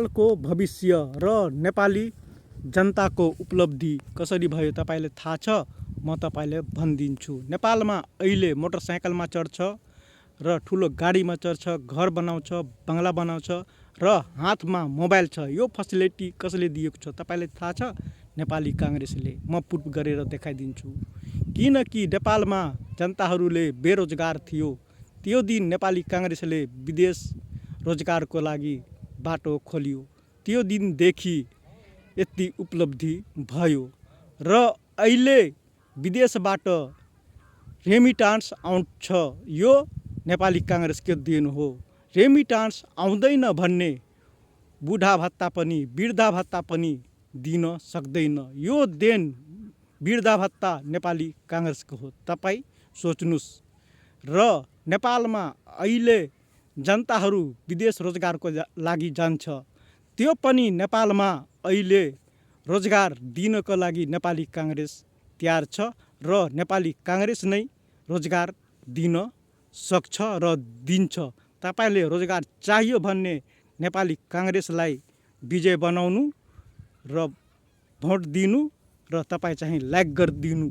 नेपालको भविष्य र नेपाली जनताको उपलब्धि कसरी भयो तपाईले थाहा छ? म तपाईलाई भनिदिन्छु। नेपालमा अहिले मोटरसाइकलमा चढ्छ र ठुलो गाडीमा चढ्छ, घर बनाउँछ, बंगला बनाउँछ र हातमा मोबाइल छ। यो फेसिलिटी कसले दिएको छ तपाईलाई थाहा छ? नेपाली कांग्रेसले। म प्रुफ गरेर देखाइदिन्छु। किनकि नेपालमा जनताहरूले बेरोजगार थियो। त्यो दिन नेपाली कांग्रेसले विदेश रोजगारको लागि बाटो खोल्यो। त्यो दिनदेखि यति उपलब्धि भयो र अहिले विदेशबाट रेमिटान्स आउँछ। यो नेपाली कांग्रेसको देन हो। रेमिटान्स आउँदैन भन्ने बुढा भत्ता पनि वृद्धा भत्ता पनि दिन सक्दैन। यो देन वृद्धा भत्ता नेपाली कांग्रेसको हो। तपाई सोच्नुस्। र नेपालमा अहिले जनताहरू विदेश रोजगारको लागि जान्छ। त्यो पनि नेपालमा अहिले रोजगार दिनको लागि नेपाली कांग्रेस तयार छ र नेपाली कांग्रेस नै रोजगार दिन सक्छ र दिन्छ। तपाईले रोजगार चाहियो भन्ने नेपाली कांग्रेसलाई विजय बनाउनु र भोट दिनु र तपाई चाहिँ लाइक गरिदिनु।